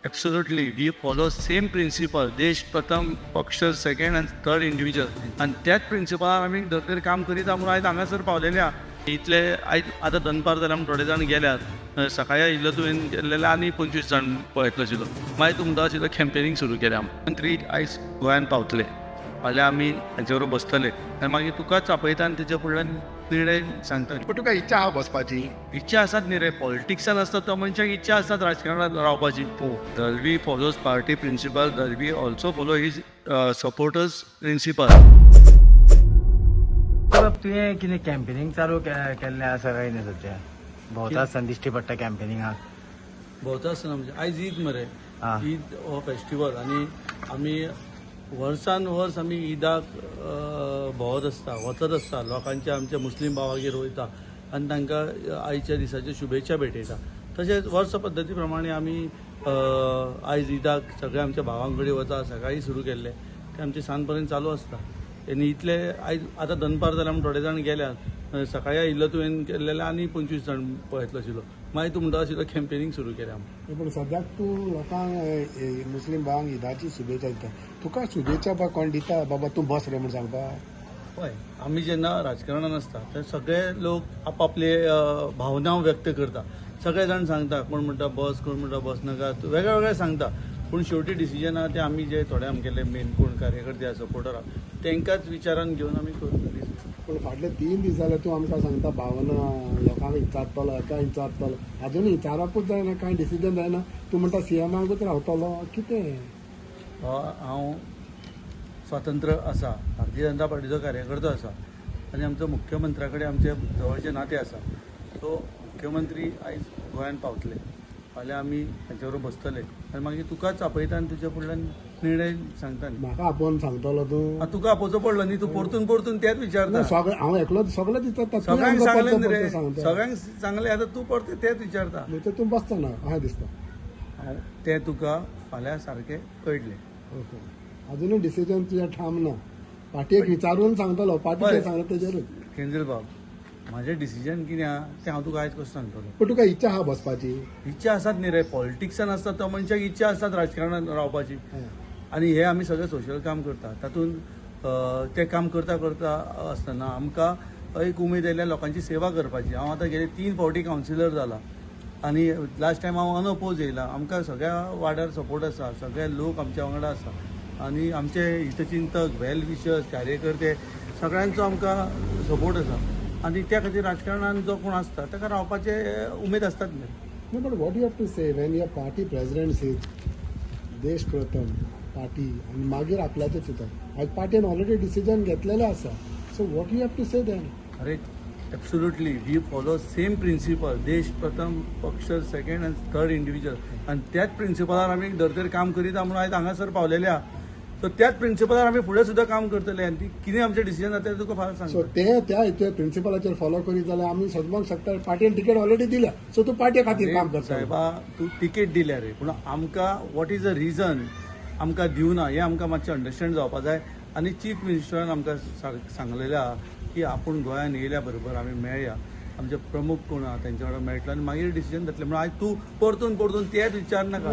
Absolutely. We follow same principle. देश प्रथम, पक्ष सेकंड आणि थर्ड इंडिव्हिज्युअल. आणि त्याच प्रिन्सिपलार आमी धर तरी काम करीत आहा म्हणून आयज हांगासर पावलेले आहा. इतले आयज आतां दनपार जाल्यार आमी थोडे जाण गेल्यात. सकाळी आयिल्लो तुवें गेल्लेले आनी 25 जाण पळयतलो आशिल्लो. मागीर तुमकां आशिल्लो कॅम्पेनींग सुरू केलें आमी. मंत्री आयज गोंयांत पावतले. फाल्यां आमी तांचे बरोबर बसतले आनी मागीर तुकाच आपयता आनी तेच्या फुडल्यान निर्णय सांगता. पूण तुका इच्छा आहा बसपाची? इच्छा आसात न्ही रे. पॉलिटिक्सान आसता तो मनशाक इच्छा आसतात राजकारणांत रावपाची. Dalvi follows party principle. Dalvi also follow his supporters principle. तुवें कितें कॅम्पेनींग चालू केल्लें आसा काय न्ही सध्या? भोंवता आसतना दिश्टी पडटा कॅम्पेनींगाक. भोंवता आसतना म्हणजे आयज ईद मरे. आं. ईद हो फेस्टिवल आनी आमी वर्सान वर्स आमी ईदाक भोंवत आसता, वचत आसता, लोकांच्या आमच्या मुस्लीम भावागेर वयता आनी तांकां आयच्या दिसाच्यो शुभेच्छा भेटयता. तशेंच वर्स पद्दती प्रमाणे आमी आयज ईदाक सगळ्या आमच्या भावां कडेन वता. सकाळी सुरू केल्ले ते आमचे सांज पर्यंत चालू आसता. आनी इतले आयज आतां दनपार जाल्यार आमी थोडे जाण गेल्यात. सकाळी आयिल्लो तुवें केल्लेले आनी 25 जाण पळयतलो आशिल्लो. मागीर तूं म्हणटा आशिल्लो कॅम्पेनींग सुरू केलें आमी. पूण सद्याक तूं लोकांक मुस्लीम भावांक ईदाची शुभेच्छा दिता. तुका शुभेच्छा कोण दिता बाबा तूं बस रे म्हूण सांगपाक? पळय, आमी जेन्ना राजकारणान आसता ते सगळे लोक आपापले भावना व्यक्त करता. सगळे जाण सांगता, कोण म्हणटा बस, कोण म्हणटा बस नाका, वेगळे वेगळे सांगता. पूण शेवटी डिसिजन आहा ते आमी जे थोडे आमगेले मेन कोण कार्यकर्ते आहा, सपोर्टर आहा, तांकांच विचारान घेवन आमी करतली. पूण फाटले 3 दीस जाले तूं आमकां सांगता भावना लोकांक विचारतलो, एका विचारतलो. आजून विचारपूच जायना, कांय डिसिजन जायना. तूं म्हणटा सीएमाकूच रावतलो. कितें? हांव स्वतंत्र आसा, भारतीय जनता पार्टीचो कार्यकर्तो आसा आनी आमचो मुख्यमंत्र्या कडेन आमचे जवळचे नाते आसा. सो मुख्यमंत्री आयज गोंयांत पावतले. फाल्यां आमी तांचे बरोबर बसतले आनी मागीर तुकाच आपयता आनी तुज्या फुडल्यान निर्णय सांगता. म्हाका आपोवन सांगतलो तूं? तुका आपोवचो पडलो न्ही. तूं परतून परतून तेच विचारता. सगळे हांव एकलो सगळे दिसता. सगळ्यांक सांगलें न्ही रे. सगळ्यांक सांगलें. आतां तूं परत तेच विचारता. तूं बसतना अशें दिसता. हांव तें तुका फाल्यां सारकें कळटलें. ओके. अजूनय डिसिजन तुजें ठाम ना. पार्टयेक विचारून सांगतलो. पार्टी कितें सांगता तेजेरूच. केंद्रीय बाब, म्हाजें डिसिजन कितें आहा तें हांव तुका आयज कसो सांगतलो. पूण तुका इच्छा आहा बसपाची? इच्छा आसात न्ही रे. पॉलिटिक्सान आसता तो मनशाक इच्छा आसतात राजकारणांत रावपाची. आनी हे आमी सगळें सोशल काम करता. तातूंत तें काम करता करता आसतना आमकां एक उमेद आयल्या लोकांची सेवा करपाची. हांव आतां गेले 3 फावटी कावन्सिलर जाला आनी लास्ट टायम हांव अनअपोज येयला. आमकां सगळ्या वाड्यार सपोर्ट आसा. सगळे लोक आमच्या वांगडा आसा आनी आमचे हितचिंतक, वेल विशर्स, कार्यकर्ते सगळ्यांचो आमकां सपोर्ट आसा. आनी त्या खातीर राजकारणान जो कोण आसता ताका रावपाचे उमेद आसतात न्ही. No, but what you have to say when your party president says देश प्रथम पार्टी आणि मागीर आपल्याचें चिंतप. आज पार्टीन ऑलरेडी डिसिजन घेतलेलें आसा. So what you have to say then? अरे absolutely we follow same principle. देश प्रथम, पक्ष सेकंड आणि थर्ड इंडिव्हिज्युअल. आणि त्याच प्रिंसिपलार आमी धर तरी काम करीत आहा म्हणून आयज हांगासर पावलेले आहा. सो त्याच प्रिंसिपलार आमी फुडें सुद्दां काम करतले आनी कितें आमचें डिसिजन जाता तें तुका फाल्यां सो सांगता. त्या प्रिंसिपलाचेर फॉलो करीत जाल्यार आमी सदमाक शकता. पार्टीन तिकेट ऑलरेडी दिल्या. सो तूं पार्टी खातीर काम करता. सायबा तूं तिकेट दिल्या रे, पूण आमकां वॉट इज द रिजन आमकां दिवना हें आमकां मातशें अंडरस्टँड जावपाक जाय. आनी चीफ मिनिस्टरान आमकां सांगलेलें आहा की आपूण गोंयांत येयल्या बरोबर आमी मेळया. आमचे प्रमुख कोण आहा तेंच्या वांगडा मेळटलो आनी मागीर डिसिजन जातलें. म्हणून आयज तूं परतून परतून तेच विचार नाका.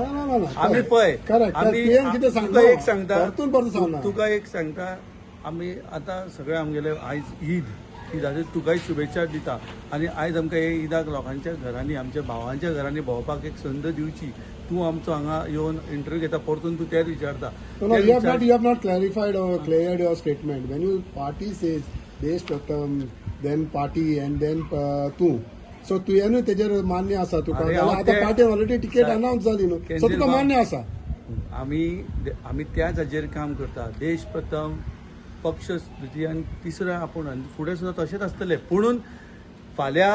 आमी पळय तुका एक सांगता, तुका एक सांगता, आमी आतां सगळे आमगेले आयज ईदाच्यो तुकाय शुभेच्छा दिता. आनी आयज आमकां हे ईदाक लोकांच्या घरांनी, आमच्या भावांच्या घरांनी भोंवपाक एक संद दिवची. तूं आमचो हांगा येवन इंटरव्यू घेता, परतून तूं तेच विचारता. You have not clarified or cleared your statement. When you party says देश प्रथम, then party and then तूं. सो तुवेंनूय तेजेर मान्य आसा तुका? आतां पार्टी ऑलरेडी टिकेट अनाउन्स जाली न्हू. सो तुका मान्य आसा? आमी त्याच हाजेर काम करता. देश प्रथम, पक्ष द्वितीय आनी तिसरो आपूण. आनी फुडें सुद्दां तशेंच आसतलें. पुणून फाल्यां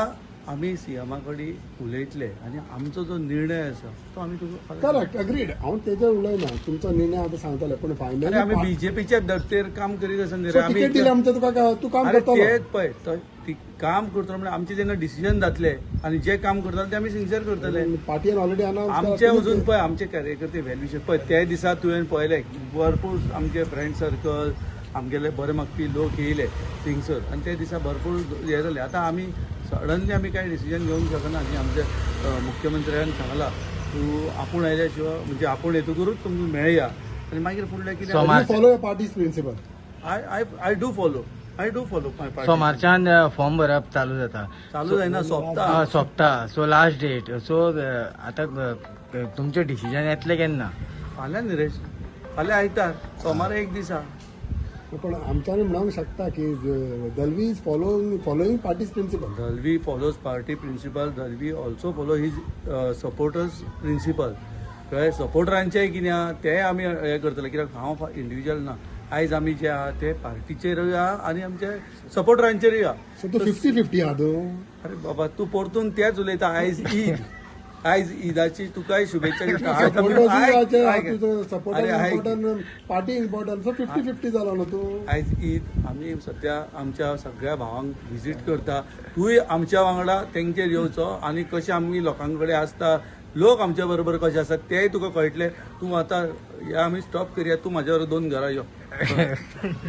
आमी सीएमा कडेन उलयतले आनी आमचो जो निर्णय आसा तो आमी तुका करेक्ट अग्रीड. हांव तेजेर उलयना. तुमचो निर्णय आतां सांगतले पूण फायनली आमी बीजेपीच्या धर्तेर काम करीत आसा न्ही रे. आमी तिकेट दिली आमच्या तुका तूं काम अरे करतलो. तेच पळय काम करतलो म्हणजे आमचे जेन्ना डिसिजन जातले आनी जे काम करतले ते आमी सिन्सियर करतले. पार्टीन ऑलरेडी अनाउन्स आमचे अजून पळय आमचे कार्यकर्ते वेल्युशन पळय ते दिसा तुवें पळयले भरपूर आमचे फ्रेंड सर्कल, आमगेले बरे मागपी लोक येयले थिंगसर आनी ते दिसा भरपूर हे जाले. आतां आमी सडनली आमी कांय डिसिजन घेवंक शकना. आनी आमचे मुख्यमंत्र्यान सांगलां तूं आपूण आयल्या शिवाय म्हणजे आपूण येतकरूच तुमकां मेळया आनी मागीर फुडलें कितें सोमार- follow your party's principle. I do follow my party. सोमारच्यान फॉर्म भरप चालू जाता. चालू जायना सोंपता. सोंपता. So last date. सो आतां तुमचें डिसिजन येतलें केन्ना? फाल्यां न्ही रे, फाल्यां आयतार, सोमार एक दीस आहा. पण आमच्यानी म्हणूंक शकता की Dalvi is following party's principle. Dalvi follows party principle. Dalvi also follow his supporters principle. कळ्ळें? सपोर्टरांचें कितें आहा तें आमी हें करतले, कित्याक हांव इंडिविज्युअल ना. आयज आमी जे आहा ते पार्टीचेरूय आहा आनी आमच्या सपोर्टरांचेरूय आहा. सो तू 50-50 आहा तू. अरे बाबा, तू परतून तेच उलयता. आयज ईदाची तुकाय शुभेच्छा दिता. आयज आमी- अरे आयज पार्टी इम्पॉर्टंट. सो 50-50 जालो न्हू तू. आयज ईद आमी सद्या आमच्या सगळ्या भावांक विजीट करता. तूंय आमच्या वांगडा तेंचेर येवचो आनी कशें आमी लोकां कडेन आसता, लोक आमच्या बरोबर कशे आसात तेंय तुका कळटलें. तूं आतां हे आमी स्टॉप करया. तूं म्हाज्या बरोबर 2 घरां यो.